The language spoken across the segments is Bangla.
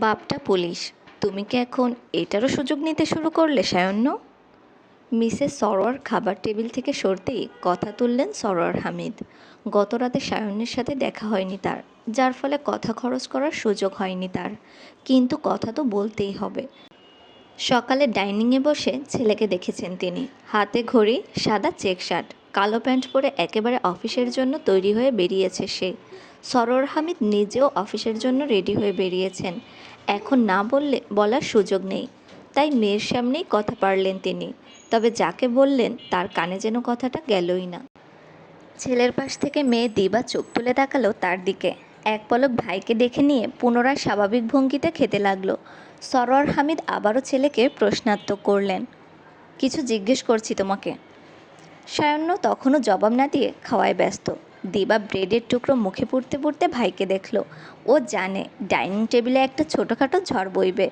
বাপটা পুলিশ, তুমি কি এখন এটারও সুযোগ নিতে শুরু করলে সায়ন্য? মিসেস সরোয়ার খাবার টেবিল থেকে সরতেই কথা তুললেন সরোয়ার হামিদ। গত রাতে সায়ন্যের সাথে দেখা হয়নি তার, যার ফলে কথা খরচ করার সুযোগ হয়নি তার, কিন্তু কথা তো বলতেই হবে। সকালে ডাইনিংয়ে বসে ছেলেকে দেখেছেন তিনি। হাতে ঘড়ি, সাদা চেক শার্ট, কালো প্যান্ট পরে একেবারে অফিসের জন্য তৈরি হয়ে বেরিয়েছে সে। সরোয়ার হামিদ নিজেও অফিসের জন্য রেডি হয়ে বেরিয়েছেন। এখন না বললে বলার সুযোগ নেই, তাই মেয়ের সামনেই কথা পারলেন তিনি। তবে যাকে বললেন তার কানে যেন কথাটা গেলই না। ছেলের পাশ থেকে মেয়ে দিবা চোখ তুলে তাকালো তার দিকে। এক পলক ভাইকে দেখে নিয়ে পুনরায় স্বাভাবিক ভঙ্গিতে খেতে লাগলো। সরোয়ার হামিদ আবারও ছেলেকে প্রশ্নার্থক করলেন, কিছু জিজ্ঞেস করছি তোমাকে। সায়ন্য তখনও জবাব না দিয়ে খাওয়ায় ব্যস্ত। দিবা ব্রেডের টুকরো মুখে পুড়তে পুড়তে ভাইকে দেখল। ও জানে ডাইনিং টেবিলে একটা ছোটোখাটো ঝড় বইবে,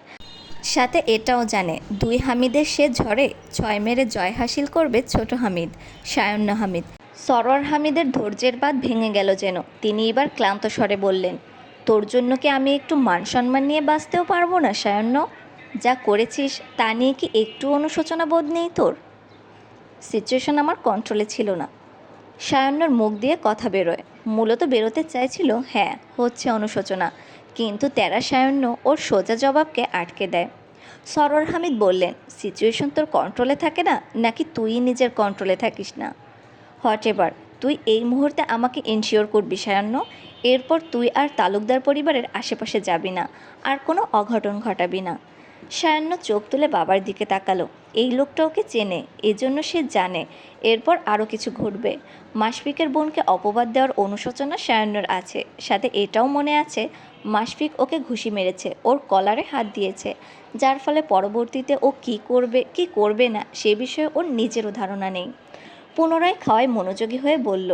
সাথে এটাও জানে দুই হামিদের সে ঝড়ে ছয় মেরে জয় হাসিল করবে ছোট হামিদ, সায়ন্য হামিদ। সরোয়ার হামিদের ধৈর্যের বাঁধ ভেঙে গেল যেন। তিনি এবার ক্লান্ত স্বরে বললেন, তোর জন্য কি আমি একটু মান সম্মান নিয়ে বাঁচতেও পারবো না সায়ন্য? যা করেছিস তা নিয়ে কি একটু অনুশোচনা বোধ নেই তোর? সিচুয়েশন আমার কন্ট্রোলে ছিল না। সায়ন্যর মুখ দিয়ে কথা বেরোয়, মূলত বেরোতে চাইছিল হ্যাঁ হচ্ছে অনুশোচনা, কিন্তু তেরা সায়ন্য ওর সোজা জবাবকে আটকে দেয়। সরোয়ার হামিদ বললেন, সিচুয়েশন তোর কন্ট্রোলে থাকে না, নাকি তুই নিজের কন্ট্রোলে থাকিস না? হোয়াট এভার, তুই এই মুহূর্তে আমাকে ইনশিওর করবি সায়ান্ন, এরপর তুই আর তালুকদার পরিবারের আশেপাশে যাবি না, আর কোনো অঘটন ঘটাবি না। সায়ান্ন চোখ তুলে বাবার দিকে তাকালো। এই লোকটা ওকে চেনে, এজন্য সে জানে এরপর আরও কিছু ঘটবে। মাশফিকের বোনকে অপবাদ দেওয়ার অনুশোচনা সায়ান্নর আছে, সাথে এটাও মনে আছে মাশফিক ওকে ঘুষি মেরেছে, ওর কলারে হাত দিয়েছে, যার ফলে পরবর্তীতে ও কী করবে কী করবে না সে বিষয়ে ওর নিজেরও ধারণা নেই। পুনরায় খাওয়ায় মনোযোগী হয়ে বলল,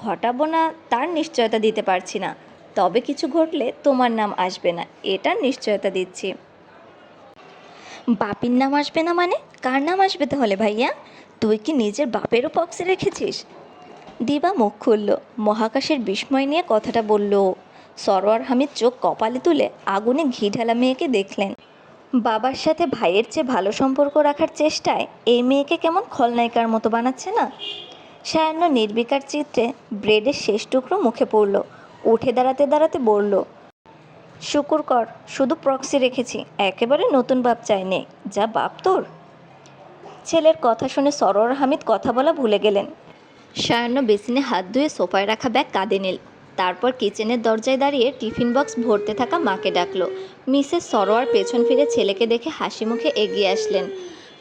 ঘটাবো না তার নিশ্চয়তা দিতে পারছি না, তবে কিছু ঘটলে তোমার নাম আসবে না, এটার নিশ্চয়তা দিচ্ছি। বাপির নাম আসবে না মানে কার নাম আসবে তাহলে ভাইয়া? তুই কি নিজের বাপেরও পক্সে রেখেছিস? দিবা মুখ খুলল, মহাকাশের বিস্ময় নিয়ে কথাটা বলল ও। সরোয়ার হামিদ চোখ কপালে তুলে আগুনে ঘি ঢালা মেয়েকে দেখলেন। বাবার সাথে ভাইয়ের চেয়ে ভালো সম্পর্ক রাখার চেষ্টায় এই মেয়েকে কেমন খলনায়িকার মতো বানাচ্ছে না? সায়ান্ন নির্বিকার চিত্রে ব্রেডের শেষ টুকরো মুখে পড়ল, উঠে দাঁড়াতে দাঁড়াতে বলল, শুকুর কর শুধু প্রক্সি রেখেছি, একেবারে নতুন বাপ চাই নে, যা বাপ তোর। ছেলের কথা শুনে সরোয়ার হামিদ কথা বলা ভুলে গেলেন। সায়ান্ন বেসিনে হাত ধুয়ে সোফায় রাখা ব্যাগ কাঁধে নিল। তারপর কিচেনের দরজায় দাঁড়িয়ে টিফিন বক্স ভরতে থাকা মাকে ডাকলো। মিসেস সরোয়ার পেছন ফিরে ছেলেকে দেখে হাসি মুখে এগিয়ে আসলেন।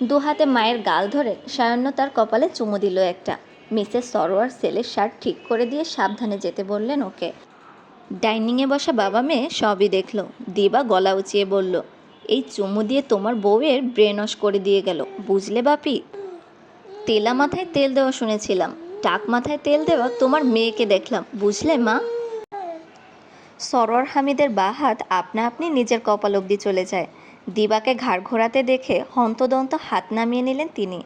দু হাতে মায়ের গাল ধরে সায়ান্ন তার কপালে চুমু দিল একটা। মিসেস সরোয়ার ছেলের শার্ট ঠিক করে দিয়ে সাবধানে যেতে বললেন ওকে। ডাইনিংয়ে বসা বাবা মেয়ে সবই দেখল। দিবা গলা উঁচিয়ে বলল, এই চুমু দিয়ে তোমার বউয়ের ব্রেন ওয়াশ করে দিয়ে গেল, বুঝলে বাপি? তেলা মাথায় তেল দেওয়া শুনেছিলাম, টাক মাথায় তেল দেওয়া তোমার মেয়েকে দেখলাম, বুঝলে মা? সরোয়ার হামিদের বাঁ হাত আপনা আপনি নিজের কপাল অবধি চলে যায়। দিবাকে ঘাড় ঘোরাতে দেখে হন্তদন্ত হাত নামিয়ে নিলেন তিনি।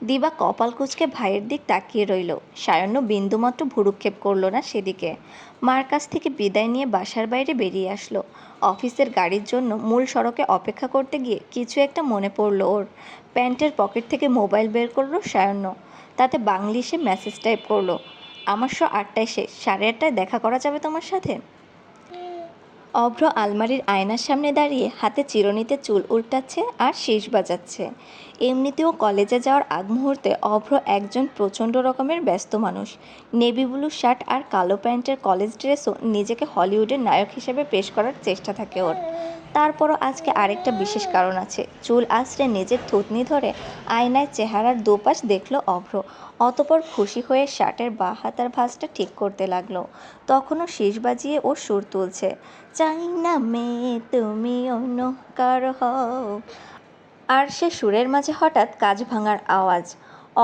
দিবা কপাল কুঁচকে ভাইয়ের দিক তাকিয়ে রইল। সায়ন্য বিন্দুমাত্র ভুরুক্ষেপ করল না সেদিকে। মার কাছ থেকে বিদায় নিয়ে বাসার বাইরে বেরিয়ে আসলো। অফিসের গাড়ির জন্য মূল সড়কে অপেক্ষা করতে গিয়ে কিছু একটা মনে পড়ল ওর। প্যান্টের পকেট থেকে মোবাইল বের করলো সায়ন্য। তাতে বাংলিশে মেসেজ টাইপ করলো, আমার শো 8টায় শেষ, 8:30টায় দেখা করা যাবে তোমার সাথে? অভ্র আলমারির আয়নার সামনে দাঁড়িয়ে হাতে চিরুনিতে চুল উল্টাচ্ছে আর শীষ বাজাচ্ছে। এমনিতেও কলেজে যাওয়ার আগ মুহূর্তে অভ্র একজন প্রচণ্ড রকমের ব্যস্ত মানুষ। নেভি ব্লু শার্ট আর কালো প্যান্টের কলেজ ড্রেসও নিজেকে হলিউডের নায়ক হিসেবে পেশ করার চেষ্টা থাকে ওর। তারপরও আজকে আরেকটা বিশেষ কারণ আছে। চুল আঁচড়ে নিজের থুতনি ধরে আয়নায় চেহারার দুপাশ দেখল অভ্র। অতপর খুশি হয়ে শার্টের বাঁ হাতার ভাঁজটা ঠিক করতে লাগলো। তখনও শীষ বাজিয়ে ও সুর তুলছে, চাই না মেয়ে তুমি অন্য কারো হও। আর সে সুরের মাঝে হঠাৎ কাঁচ ভাঙার আওয়াজ।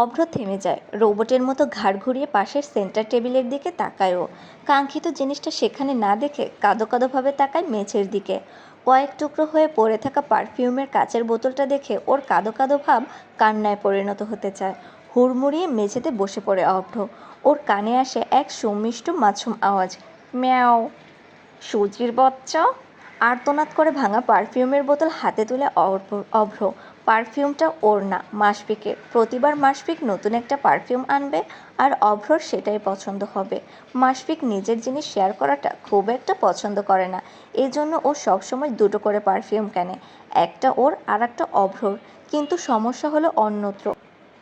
অভ্র থেমে যায়, রোবটের মতো ঘাড় ঘুরিয়ে পাশের সেন্টার টেবিলের দিকে তাকায় ও। কাঙ্ক্ষিত জিনিসটা সেখানে না দেখে কাঁদো কাঁদোভাবে তাকায় মেঝের দিকে। কয়েক টুকরো হয়ে পড়ে থাকা পারফিউমের কাচের বোতলটা দেখে ওর কাঁদো কাঁদো ভাব কান্নায় পরিণত হতে চায়। হুড়মুড়িয়ে মেঝেতে বসে পড়ে অভ্র। ওর কানে আসে এক সুমিষ্ট মাছুম আওয়াজ, ম্যাও। সুজির বাচ্চা, আর্তনাদ করে ভাঙা পারফিউমের বোতল হাতে তুলে অভ্র। পারফিউমটা ওর না, মাশফিকের। প্রতিবার মাশফিক নতুন একটা পারফিউম আনবে আর অভ্রর সেটাই পছন্দ হবে। মাশফিক নিজের জিনিস শেয়ার করাটা খুব একটা পছন্দ করে না, এই জন্য ও সবসময় দুটো করে পারফিউম কেনে, একটা ওর আর একটা অভ্রর। কিন্তু সমস্যা হলো অন্যত্র।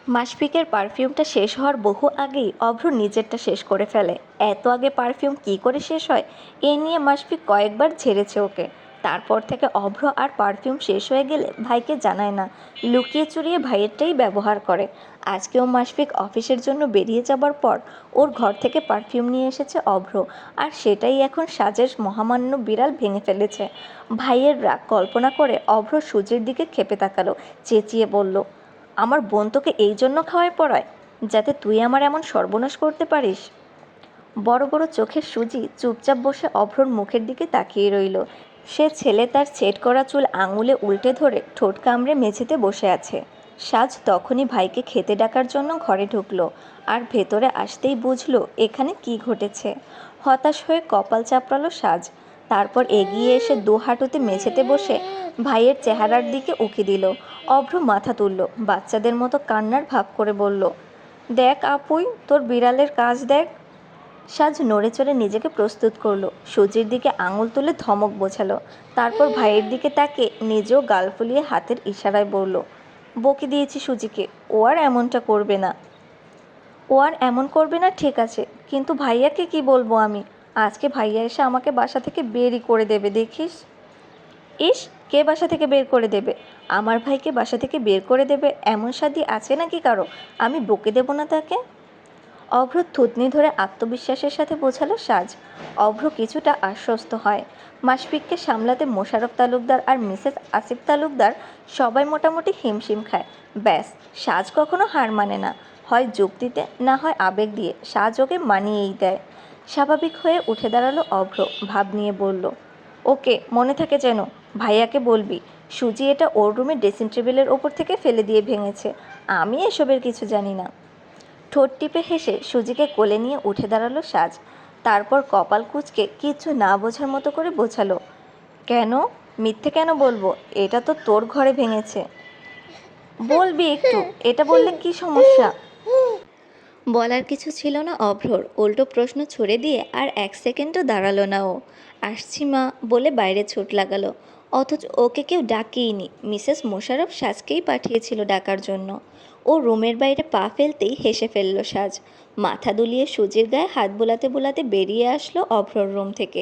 মাশফিকের পারফিউমটা শেষ হওয়ার বহু আগেই অভ্র নিজেরটা শেষ করে ফেলে। এত আগে পারফিউম কী করে শেষ হয়, এ নিয়ে মাশফিক কয়েকবার ঝেড়েছে ওকে। তারপর থেকে অভ্র আর পারফিউম শেষ হয়ে গেলে ভাইকে জানায় না, লুকিয়ে চুরিয়ে ভাইয়েরটাই ব্যবহার করে। আজকেও মাশফিক অফিসের জন্য বেরিয়ে যাবার পর ওর ঘর থেকে পারফিউম নিয়ে এসেছে অভ্র, আর সেটাই এখন সাজের মহামান্য বিড়াল ভেঙে ফেলেছে। ভাইয়ের রাগ কল্পনা করে অভ্র সুজির দিকে ক্ষেপে তাকালো, চেঁচিয়ে বলল, আমার বোন তোকে এই জন্য খাওয়ায় পড়ায়, যাতে তুই আমার এমন সর্বনাশ করতে পারিস? বড় বড় চোখের সুজি চুপচাপ বসে অভ্রর মুখের দিকে তাকিয়ে রইল। সে ছেলে তার ছেট করা চুল আঙুলে উল্টে ধরে ঠোঁট কামড়ে মেঝেতে বসে আছে। সাজ তখনই ভাইকে খেতে ডাকার জন্য ঘরে ঢুকলো, আর ভেতরে আসতেই বুঝলো এখানে কি ঘটেছে। হতাশ হয়ে কপাল চাপড়ালো সাজ। তারপর এগিয়ে এসে দু হাঁটুতে মেঝেতে বসে ভাইয়ের চেহারার দিকে উকি দিল। অভ্র মাথা তুলল, বাচ্চাদের মতো কান্নার ভাব করে বলল, দেখ আপুই, তোর বিড়ালের কাজ দেখ। সাজ নড়ে চড়ে নিজেকে প্রস্তুত করলো, সুজির দিকে আঙুল তুলে ধমক বোঝালো। তারপর ভাইয়ের দিকে তাকে নিজেও গাল ফুলিয়ে হাতের ইশারায় বলল, বকে দিয়েছি সুজিকে, ও আর এমনটা করবে না। ও আর এমন করবে না ঠিক আছে, কিন্তু ভাইয়াকে কি বলবো আমি? আজকে ভাইয়া এসে আমাকে বাসা থেকে বেরই করে দেবে দেখিস। ইস, কে বাসা থেকে বের করে দেবে? আমার ভাইকে বাসা থেকে বের করে দেবে এমন সাধ্য আছে নাকি কারো? আমি বকে দেব না তাকে? অভ্র থুতনি ধরে আত্মবিশ্বাসের সাথে বোঝালো সাজ। অভ্র কিছুটা আশ্বস্ত হয়। মাশফিককে সামলাতে মোশাররফ তালুকদার আর মিসেস আসিফ তালুকদার সবাই মোটামুটি হিমশিম খায়। ব্যাস, সাজ কখনো হার মানে না, হয় যুক্তিতে না হয় আবেগ দিয়ে সাজ ওকে মানিয়েই দেয়। স্বাভাবিক হয়ে উঠে দাঁড়ালো অভ্র, ভাব নিয়ে বলল, ওকে, মনে থাকে যেন, ভাইয়াকে বলবি সুজি এটা ওর রুমে ড্রেসিং টেবিলের ওপর থেকে ফেলে দিয়ে ভেঙেছে, আমি এসবের কিছু জানি না। ঠোঁট টিপে হেসে সুজিকে কোলে নিয়ে উঠে দাঁড়ালো সাজ। তারপর কপাল কুঁচকে কিছু না বোঝার মতো করে বোঝালো, কেন মিথ্যে কেন বলবো, এটা তো তোর ঘরে ভেঙেছে। বলবি একটু, এটা বললে কি সমস্যা? বলার কিছু ছিল না অভ্রর, উল্টো প্রশ্ন ছুড়ে দিয়ে আর এক সেকেন্ডও দাঁড়ালো না ও। আসছি মা বলে বাইরে ছুট লাগালো, অথচ ওকে কেউ ডাকেইনি। মিসেস মোশাররফ সাজকেই পাঠিয়েছিল ডাকার জন্য। ও রুমের বাইরে পা ফেলতেই হেসে ফেলল সাজ। মাথা দুলিয়ে সুজির গায়ে হাত বোলাতে বোলাতে বেরিয়ে আসলো অভ্রর রুম থেকে।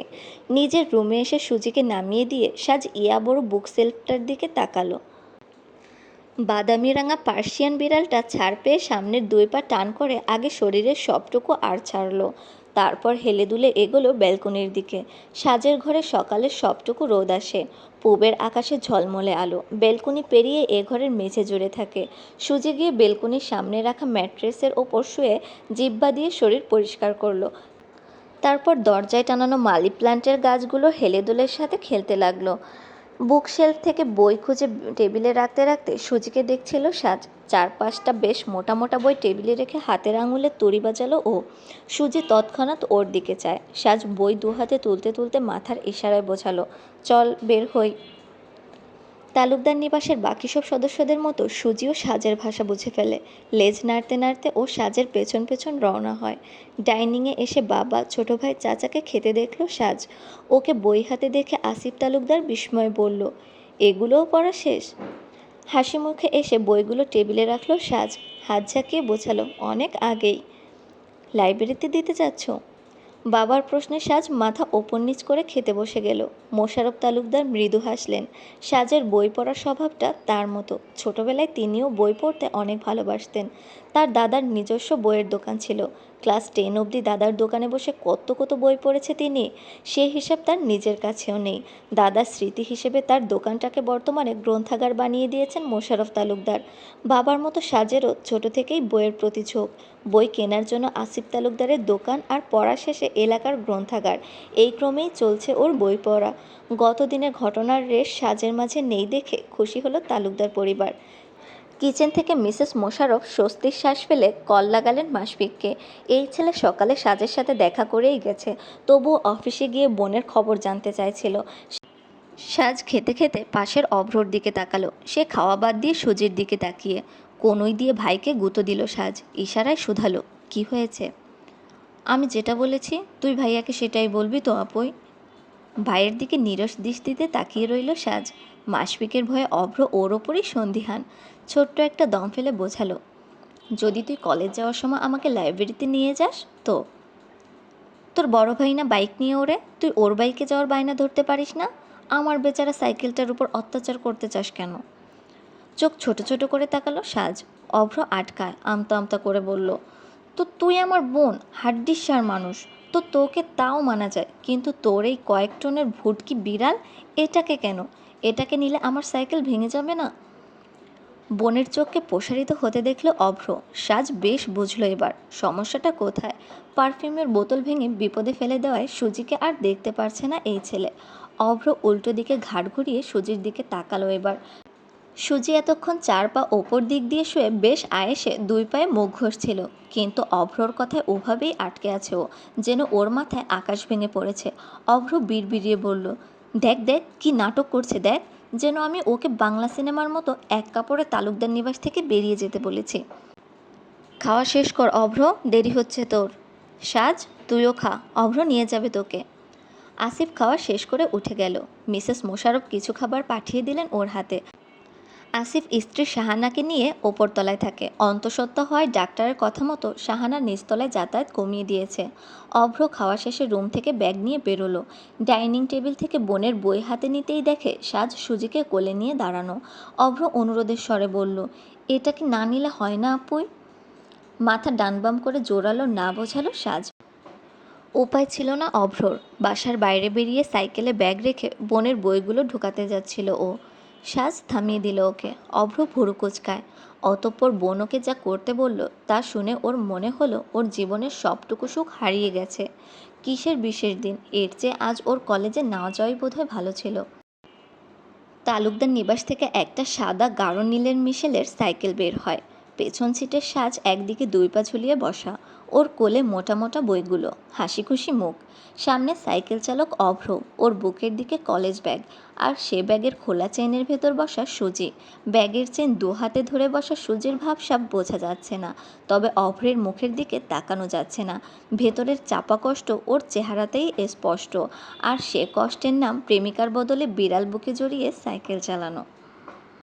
নিজের রুমে এসে সুজিকে নামিয়ে দিয়ে সাজ ইয়া বড় বুক সেলফটার দিকে তাকালো। বাদামি রাঙা পার্সিয়ান বিড়ালটা ছাড় পেয়ে সামনের দুই পা টান করে আগে শরীরের সবটুকু আর ছাড়ল, তারপর হেলে দুলে এগোলো ব্যালকনির দিকে। সাজের ঘরে সকালের সবটুকু রোদ আসে, পূবের আকাশে ঝলমলে আলো বেলকনি পেরিয়ে এ ঘরের মেঝে জুড়ে থাকে। সুজি গিয়ে বেলকনির সামনে রাখা ম্যাট্রেসের ওপর শুয়ে জিহ্বা দিয়ে শরীর পরিষ্কার করলো। তারপর দরজায় টানানো মালি প্ল্যান্টের গাছগুলো হেলেদোলের সাথে খেলতে লাগলো। বুকশেলফ থেকে বই খুঁজে টেবিলে রাখতে রাখতে সুজিকে দেখছিল সাজ। 4-5টা বেশ মোটা মোটা বই টেবিলে রেখে হাতের আঙুলে তুড়ি বাজালো ও। সুজি তৎক্ষণাৎ ওর দিকে চায়। সাজ বই দু হাতে তুলতে তুলতে মাথার ইশারায় বোঝালো, চল বের হই। তালুকদার নিবাসের বাকি সব সদস্যদের মতো সুজিও সাজের ভাষা বুঝে ফেলে। লেজ নাড়তে নাড়তে ও সাজের পেছন পেছন রওনা হয়। ডাইনিংয়ে এসে বাবা, ছোট ভাই, চাচাকে খেতে দেখল সাজ। ওকে বই হাতে দেখে আসিফ তালুকদার বিস্ময়ে বলল, এগুলোও পড়া শেষ? হাসি মুখে এসে বইগুলো টেবিলে রাখলো সাজ। হাত ঝাঁকিয়ে বোঝালো, অনেক আগেই। লাইব্রেরিতে দিতে যাচ্ছ? বাবার প্রশ্নে সাজ মাথা ওপর নিচ করে খেতে বসে গেল। মোশাররফ তালুকদার মৃদু হাসলেন। সাজের বই পড়ার স্বভাবটা তার মতো। ছোটবেলায় তিনিও বই পড়তে অনেক ভালোবাসতেন। তার দাদার নিজস্ব বইয়ের দোকান ছিল। ক্লাস 10 অবধি দাদার দোকানে বসে কত কত বই পড়েছে তিনি, সে হিসাব তার নিজের কাছেও নেই। দাদার স্মৃতি হিসেবে তার দোকানটাকে বর্তমানে গ্রন্থাগার বানিয়ে দিয়েছেন মোশাররফ তালুকদার। বাবার মতো সাজেরও ছোট থেকেই বইয়ের প্রতি ঝোঁক। বই কেনার জন্য আসিফ তালুকদারের দোকান আর পড়া শেষে এলাকার গ্রন্থাগার, এই ক্রমেই চলছে ওর বই পড়া। গত দিনের ঘটনার রেশ সাজের মাঝে নেই দেখে খুশি হলো তালুকদার পরিবার। কিচেন থেকে মিসেস মোশাররফ স্বস্তির শ্বাস ফেলে কল লাগালেন মাশফিককে। এই ছেলে সকালে সাজের সাথে দেখা করেই গেছে, তবুও অফিসে গিয়ে বোনের খবর জানতে চাইছিল। সাজ খেতে খেতে পাশের অভ্রর দিকে তাকালো। সে খাওয়া বাদ দিয়ে সুজির দিকে তাকিয়ে কনুই দিয়ে ভাইকে গুঁতো দিল সাজ। ইশারায় শুধালো, কি হয়েছে? আমি যেটা বলেছি তুই ভাইয়াকে সেটাই বলবি তো আপুই? ভাইয়ের দিকে নিরস দৃষ্টিতে তাকিয়ে রইল সাজ। মাসফিকের ভয়ে অভ্র ওর ওপরই সন্দিহান। ছোট্ট একটা দম ফেলে বোঝালো, যদি তুই কলেজ যাওয়ার সময় আমাকে লাইব্রেরিতে নিয়ে যাস তো। তোর বড় ভাই না বাইক নিয়ে ওরে, তুই ওর বাইকে যাওয়ার বায়না ধরতে পারিস না? আমার বেচারা সাইকেলটার উপর অত্যাচার করতে চাস কেন? চোখ ছোট ছোট করে তাকালো সাজ। অভ্র আটকায় আমতা আমতা করে বলল, তো তুই আমার বোন, হাড্ডিসার মানুষ, তো তোকে তাও মানা যায়, কিন্তু তোর এই কয়েক টনের ভুটকি বিড়াল, এটাকে কেন? এটাকে নিলে আমার সাইকেল ভেঙে যাবে না? বোনের চোখকে প্রসারিত হতে দেখলো অভ্র। সাজ বেশ বুঝলো এবার সমস্যাটা কোথায়। পারফিউমের বোতল ভেঙে বিপদে ফেলে দেওয়ায় সুজিকে আর দেখতে পারছে না এই ছেলে। অভ্র উল্টো দিকে ঘাড় ঘুরিয়ে সুজির দিকে তাকালো এবার। সুজি এতক্ষণ 4 পা ওপর দিক দিয়ে শুয়ে বেশ আয়েসে 2 পায়ে মুখ ঘষছিল, কিন্তু অভ্রর কথায় ওভাবেই আটকে আছে ও, যেন ওর মাথায় আকাশ ভেঙে পড়েছে। অভ্র বিড়বিড়িয়ে বলল, দেখ দেখ কি নাটক করছে দেখ, যেন আমি ওকে বাংলা সিনেমার মতো এক কাপড়ে তালুকদার নিবাস থেকে বেরিয়ে যেতে বলেছি। খাওয়া শেষ কর অভ্র, দেরি হচ্ছে তোর। সাজ, তুইও খা, অভ্র নিয়ে যাবে তোকে। আসিফ খাওয়া শেষ করে উঠে গেল। মিসেস মোশাররফ কিছু খাবার পাঠিয়ে দিলেন ওর হাতে। আসিফ স্ত্রী শাহানাকে নিয়ে ওপরতলায় থাকে। অন্তঃসত্ত্বা হওয়ায় ডাক্তারের কথা মতো শাহানা নিচতলায় যাতায়াত কমিয়ে দিয়েছে। অভ্র খাওয়া শেষে রুম থেকে ব্যাগ নিয়ে বেরোলো। ডাইনিং টেবিল থেকে বোনের বই হাতে নিতেই দেখে সাজ সুজিকে কোলে নিয়ে দাঁড়ানো। অভ্র অনুরোধের স্বরে বলল, এটা কি না নিলে হয় না আপুই? মাথা ডানবাম করে জোরালো না বোঝালো সাজ। উপায় ছিল না অভ্রর। বাসার বাইরে বেরিয়ে সাইকেলে ব্যাগ রেখে বোনের বইগুলো ঢুকাতে যাচ্ছিল ও। সাজ থামিয়ে দিল ওকে। অভ্র ভুরু কুচকায়। অতঃপর বোন ওকে যা করতে বলল তা শুনে ওর মনে হলো ওর জীবনের সবটুকু সুখ হারিয়ে গেছে। কিসের বিশেষ দিন, এর চেয়ে আজ ওর কলেজে না যাওয়াই বোধহয় ভালো ছিল। তালুকদার নিবাস থেকে একটা সাদা গাঢ় নীলের মিশেলের সাইকেল বের হয়। পেছন সিটের সাজ একদিকে 2 পা ঝুলিয়ে বসা। ওর কোলে মোটা মোটা বইগুলো, হাসি খুশি মুখ। সামনে সাইকেল চালক অভ্র, ওর বুকের দিকে কলেজ ব্যাগ, আর সে ব্যাগের খোলা চেনের ভেতর বসা সুজি। ব্যাগের চেন 2 হাতে ধরে বসা সুজির ভাবসাব বোঝা যাচ্ছে না, তবে অভ্রের মুখের দিকে তাকানো যাচ্ছে না। ভেতরের চাপা কষ্ট ওর চেহারাতেই স্পষ্ট, আর সে কষ্টের নাম প্রেমিকার বদলে বিড়াল বুকে জড়িয়ে সাইকেল চালানো।